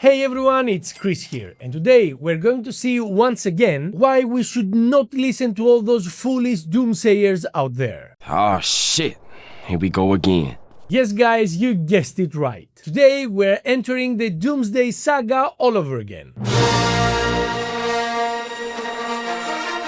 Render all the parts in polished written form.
Hey everyone, it's Chris here, and today we're going to see once again why we should not listen to all those foolish doomsayers out there. Oh shit, here we go again. Yes guys, you guessed it right. Today we're entering the Doomsday Saga all over again.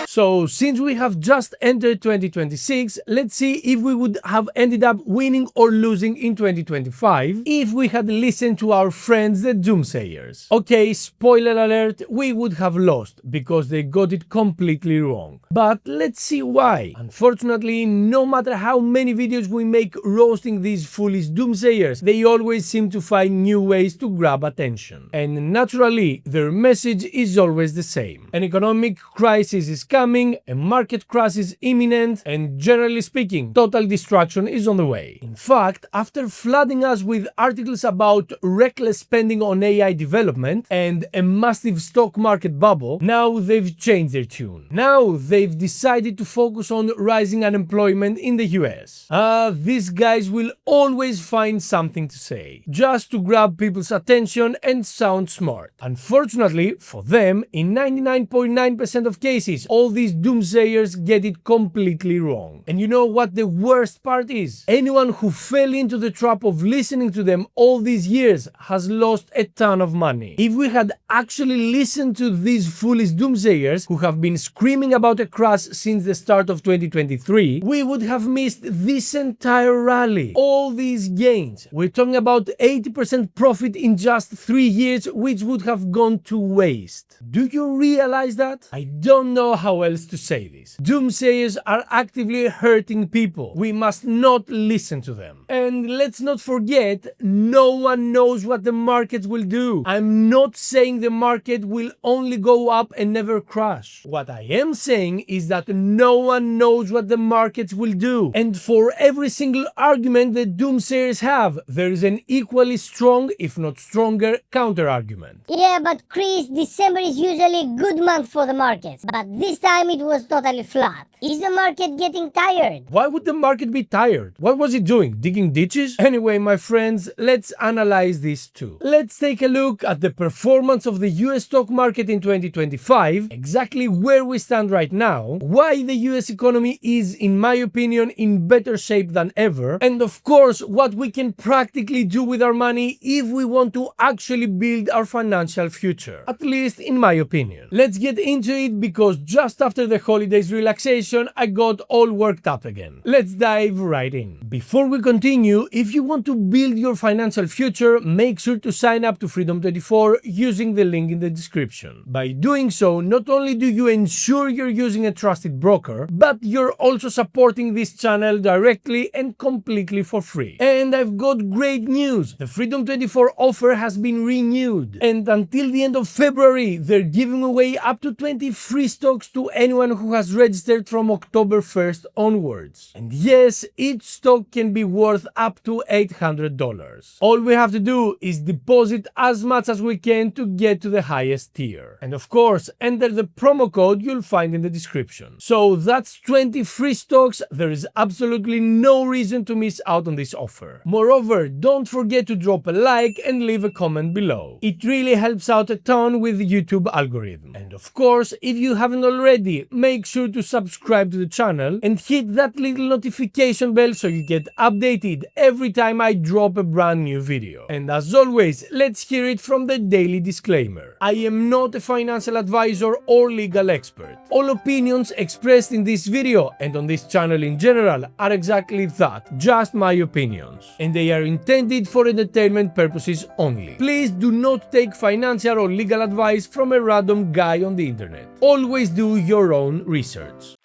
So, since we have just entered 2026, let's see if we would have ended up winning or losing in 2025 if we had listened to our friends the Doomsayers. Okay, spoiler alert, we would have lost because they got it completely wrong. But let's see why. Unfortunately, no matter how many videos we make roasting these foolish Doomsayers, they always seem to find new ways to grab attention. And naturally, their message is always the same. An economic crisis is coming, a market crash is imminent, and generally speaking, total destruction is on the way. In fact, after flooding us with articles about reckless spending on AI development and a massive stock market bubble, now they've changed their tune. Now they've decided to focus on rising unemployment in the US. These guys will always find something to say, just to grab people's attention and sound smart. Unfortunately for them, in 99.9% of cases, all these doomsayers get it completely wrong. And you know what the worst part is? Anyone who fell into the trap of listening to them all these years has lost a ton of money. If we had actually listened to these foolish doomsayers who have been screaming about a crash since the start of 2023, we would have missed this entire rally. All these gains. We're talking about 80% profit in just 3 years, which would have gone to waste. Do you realize that? I don't know how else to say this. Doomsayers are actively hurting people. We must not listen to them. And let's not forget, no one knows what the markets will do. I'm not saying the market will only go up and never crash. What I am saying is that no one knows what the markets will do. And for every single argument that doomsayers have, there is an equally strong, if not stronger, counter-argument. Yeah, but Chris, December is usually a good month for the markets, but this time it was totally flat. Is the market getting tired? Why would the market be tired? What was it doing? Digging ditches? Anyway, my friends, let's analyze this too. Let's take a look at the performance of the US stock market in 2025, exactly where we stand right now, why the US economy is, in my opinion, in better shape than ever, and of course, what we can practically do with our money if we want to actually build our financial future. At least in my opinion. Let's get into it because just after the holidays relaxation, I got all worked up again. Let's dive right in. Before we continue, if you want to build your financial future, make sure to sign up to Freedom 24 using the link in the description. By doing so, not only do you ensure you're using a trusted broker, but you're also supporting this channel directly and completely for free. And I've got great news. The Freedom 24 offer has been renewed. And until the end of February, they're giving away up to 20 free stocks to anyone who has registered from October 1st onwards. And yes, each stock can be worth up to $800. All we have to do is deposit as much as we can to get to the highest tier. And of course, enter the promo code you'll find in the description. So that's 20 free stocks. There is absolutely no reason to miss out on this offer. Moreover, don't forget to drop a like and leave a comment below. It really helps out a ton with the YouTube algorithm. And of course, if you haven't already, make sure to subscribe to the channel and hit that little notification bell so you get updated every time I drop a brand new video. And as always, let's hear it from the daily disclaimer. I am not a financial advisor or legal expert. All opinions expressed in this video and on this channel in general are exactly that, just my opinions. And they are intended for entertainment purposes only. Please do not take financial or legal advice from a random guy on the internet. Always do your own research.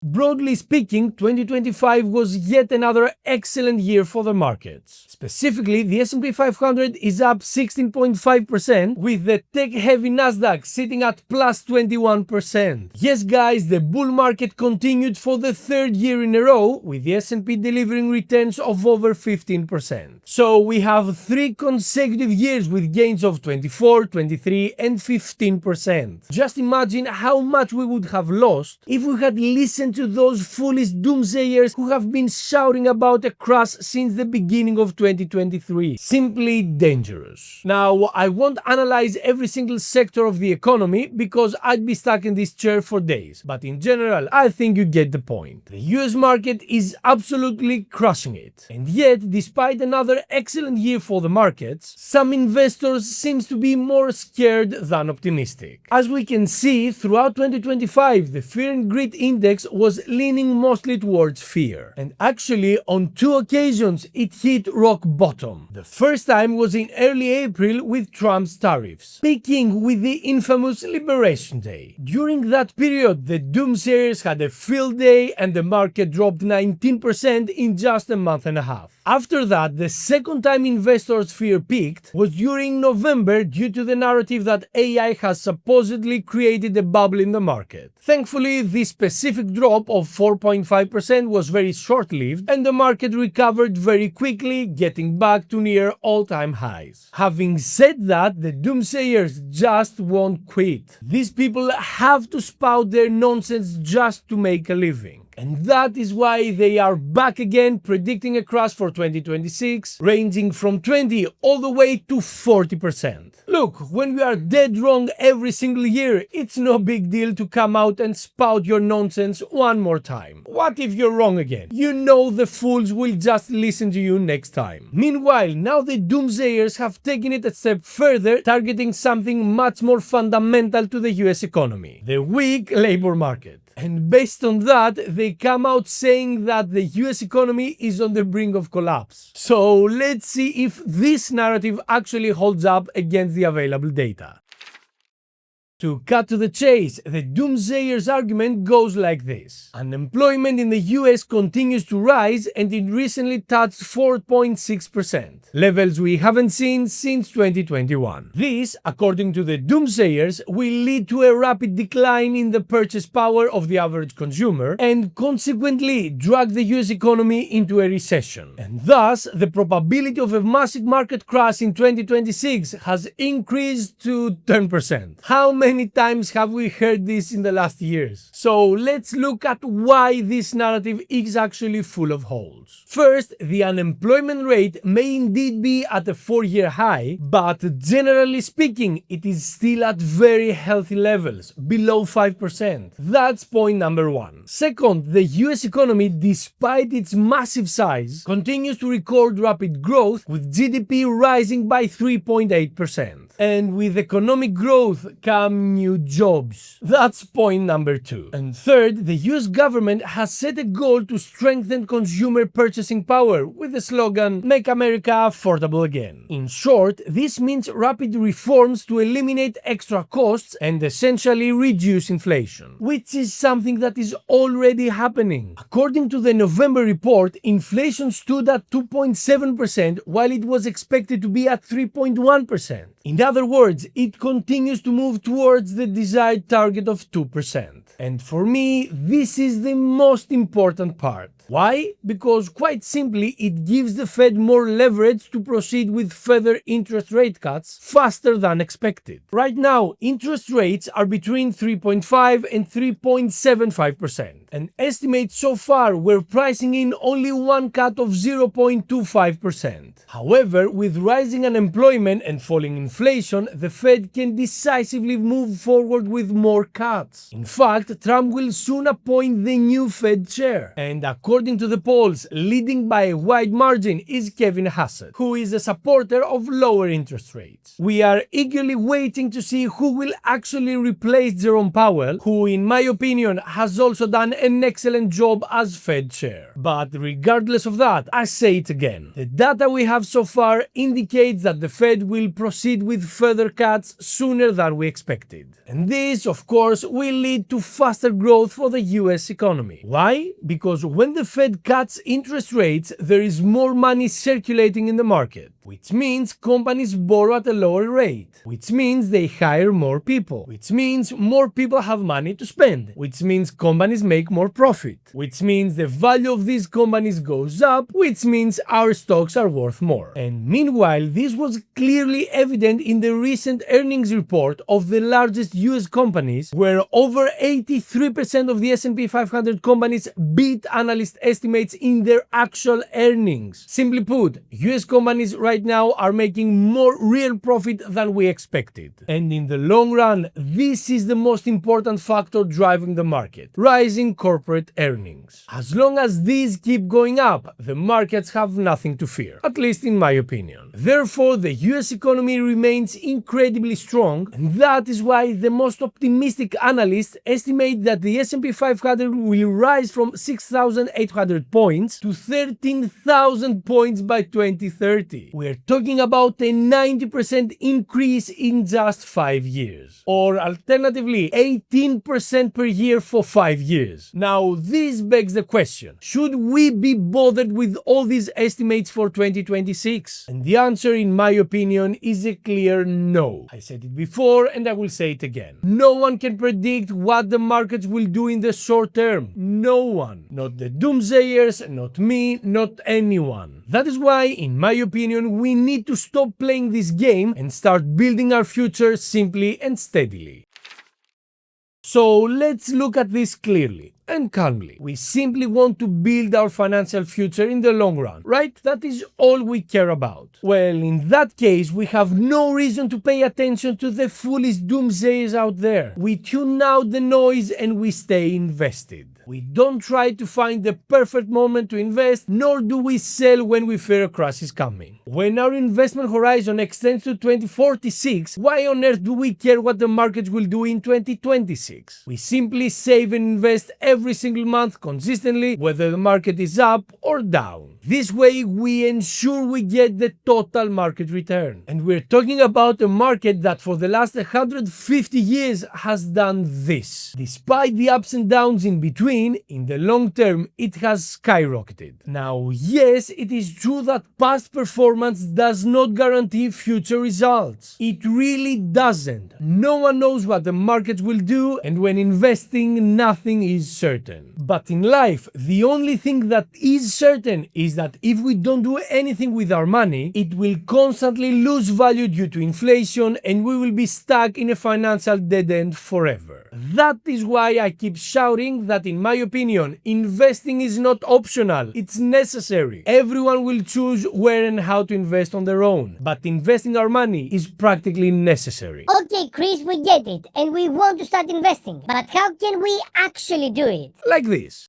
Broadly speaking, 2025 was yet another excellent year for the markets. Specifically, the S&P 500 is up 16.5%, with the tech-heavy Nasdaq sitting at plus 21%. Yes guys, the bull market continued for the third year in a row, with the S&P delivering returns of over 15%. So we have 3 consecutive years with gains of 24, 23 and 15%. Just imagine how much we would have lost if we had listened listen to those foolish doomsayers who have been shouting about a crash since the beginning of 2023. Simply dangerous. Now, I won't analyze every single sector of the economy because I'd be stuck in this chair for days, but in general, I think you get the point. The US market is absolutely crushing it. And yet, despite another excellent year for the markets, some investors seem to be more scared than optimistic. As we can see, throughout 2025, the Fear and Greed Index was leaning mostly towards fear. And actually, on 2 occasions, it hit rock bottom. The first time was in early April with Trump's tariffs, peaking with the infamous Liberation Day. During that period, the doomsayers had a field day and the market dropped 19% in just a month and a half. After that, the second time investors' fear peaked was during November due to the narrative that AI has supposedly created a bubble in the market. Thankfully, this specific drop of 4.5% was very short-lived and the market recovered very quickly, getting back to near all-time highs. Having said that, the doomsayers just won't quit. These people have to spout their nonsense just to make a living. And that is why they are back again, predicting a crash for 2026, ranging from 20 all the way to 40%. Look, when we are dead wrong every single year, it's no big deal to come out and spout your nonsense one more time. What if you're wrong again? You know the fools will just listen to you next time. Meanwhile, now the doomsayers have taken it a step further, targeting something much more fundamental to the US economy: the weak labor market. And based on that, they come out saying that the US economy is on the brink of collapse. So let's see if this narrative actually holds up against the available data. To cut to the chase, the doomsayers' argument goes like this. Unemployment in the US continues to rise and it recently touched 4.6%, levels we haven't seen since 2021. This, according to the doomsayers, will lead to a rapid decline in the purchase power of the average consumer and consequently drag the US economy into a recession. And thus, the probability of a massive market crash in 2026 has increased to 10%. How many times have we heard this in the last years? So let's look at why this narrative is actually full of holes. First, the unemployment rate may indeed be at a 4-year high, but generally speaking, it is still at very healthy levels, below 5%. That's point number 1. Second, the US economy, despite its massive size, continues to record rapid growth, with GDP rising by 3.8%. And with economic growth come new jobs. That's point number 2. And third, the US government has set a goal to strengthen consumer purchasing power with the slogan, "Make America Affordable Again." In short, this means rapid reforms to eliminate extra costs and essentially reduce inflation, which is something that is already happening. According to the November report, inflation stood at 2.7% while it was expected to be at 3.1%. In other words, it continues to move towards the desired target of 2%. And for me, this is the most important part. Why? Because quite simply, it gives the Fed more leverage to proceed with further interest rate cuts faster than expected. Right now, interest rates are between 3.5 and 3.75%. And estimates so far were pricing in only one cut of 0.25%. However, with rising unemployment and falling inflation, the Fed can decisively move forward with more cuts. In fact, Trump will soon appoint the new Fed chair. And according to the polls, leading by a wide margin is Kevin Hassett, who is a supporter of lower interest rates. We are eagerly waiting to see who will actually replace Jerome Powell, who in my opinion has also done an excellent job as Fed chair. But regardless of that, I say it again. The data we have so far indicates that the Fed will proceed with further cuts sooner than we expected. And this, of course, will lead to faster growth for the US economy. Why? Because when the Fed cuts interest rates, there is more money circulating in the market, which means companies borrow at a lower rate, which means they hire more people, which means more people have money to spend, which means companies make more profit, which means the value of these companies goes up, which means our stocks are worth more. And meanwhile, this was clearly evident in the recent earnings report of the largest US companies, where over 83% of the S&P 500 companies beat analyst estimates in their actual earnings. Simply put, US companies right now are making more real profit than we expected. And in the long run, this is the most important factor driving the market: rising corporate earnings. As long as these keep going up, the markets have nothing to fear, at least in my opinion. Therefore, the US economy remains incredibly strong, and that is why the most optimistic analysts estimate that the S&P 500 will rise from 6,800 points to 13,000 points by 2030. We are talking about a 90% increase in just 5 years. Or alternatively, 18% per year for 5 years. Now, this begs the question: should we be bothered with all these estimates for 2026? And the answer, in my opinion, is a clear no. I said it before and I will say it again. No one can predict what the markets will do in the short term. No one. Not the doomsayers, not me, not anyone. That is why, in my opinion, we need to stop playing this game and start building our future simply and steadily. So let's look at this clearly and calmly. We simply want to build our financial future in the long run, right? That is all we care about. Well, in that case, we have no reason to pay attention to the foolish doomsayers out there. We tune out the noise and we stay invested. We don't try to find the perfect moment to invest, nor do we sell when we fear a crash is coming. When our investment horizon extends to 2046, why on earth do we care what the markets will do in 2026? We simply save and invest every single month consistently, whether the market is up or down. This way, we ensure we get the total market return. And we're talking about a market that for the last 150 years has done this. Despite the ups and downs in between, in the long term, it has skyrocketed. Now, yes, it is true that past performance does not guarantee future results. It really doesn't. No one knows what the markets will do, and when investing, nothing is certain. But in life, the only thing that is certain is that if we don't do anything with our money, it will constantly lose value due to inflation, and we will be stuck in a financial dead end forever. That is why I keep shouting that, in my opinion, investing is not optional, it's necessary. Everyone will choose where and how to invest on their own, but investing our money is practically necessary. Okay, Chris, we get it, and we want to start investing, but how can we actually do it? Like this.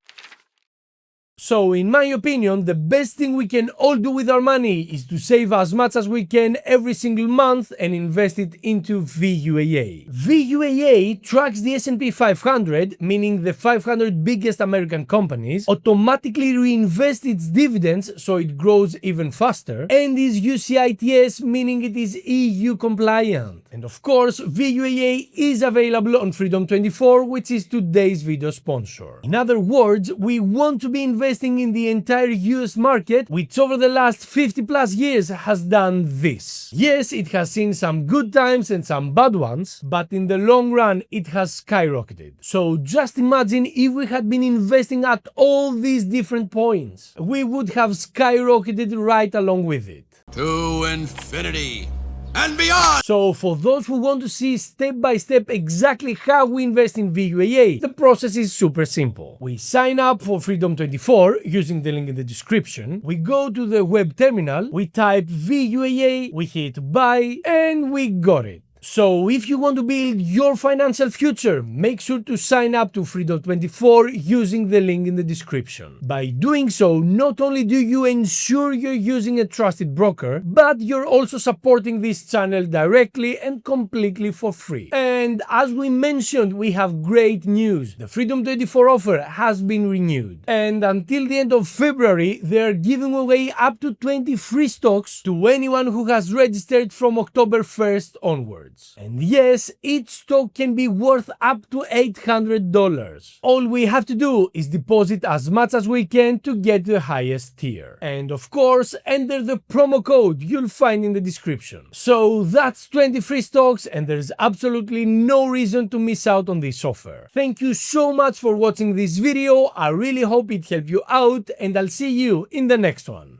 So, in my opinion, the best thing we can all do with our money is to save as much as we can every single month and invest it into VUAA. VUAA tracks the S&P 500, meaning the 500 biggest American companies, automatically reinvests its dividends so it grows even faster, and is UCITS, meaning it is EU compliant. And of course, VUAA is available on Freedom24, which is today's video sponsor. In other words, we want to be investing in the entire US market, which over the last 50 plus years has done this. Yes, it has seen some good times and some bad ones, but in the long run, it has skyrocketed. So just imagine if we had been investing at all these different points. We would have skyrocketed right along with it. To infinity and beyond! So for those who want to see step by step exactly how we invest in VUAA, the process is super simple. We sign up for Freedom24 using the link in the description. We go to the web terminal, we type VUAA, we hit buy, and we got it. So if you want to build your financial future, make sure to sign up to Freedom24 using the link in the description. By doing so, not only do you ensure you're using a trusted broker, but you're also supporting this channel directly and completely for free. And as we mentioned, we have great news. The Freedom 24 offer has been renewed. And until the end of February, they're giving away up to 20 free stocks to anyone who has registered from October 1st onwards. And yes, each stock can be worth up to $800. All we have to do is deposit as much as we can to get the highest tier. And of course, enter the promo code you'll find in the description. So that's 20 free stocks, and there's absolutely no reason to miss out on this offer. Thank you so much for watching this video. I really hope it helped you out, and I'll see you in the next one.